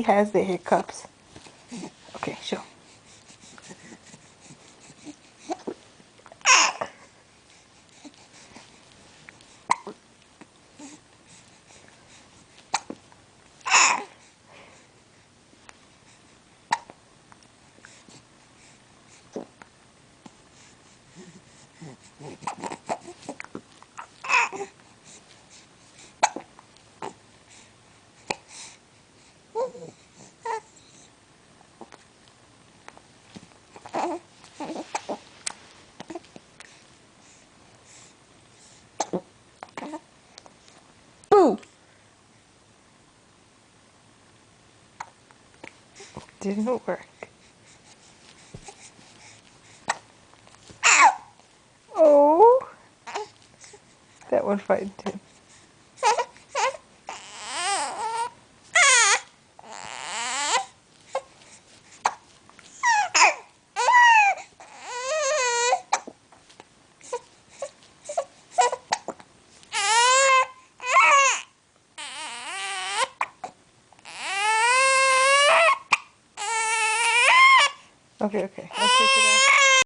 has the hiccups. Okay, show. Boo! Didn't work. Oh, that one frightened him. Okay, I'll take it out.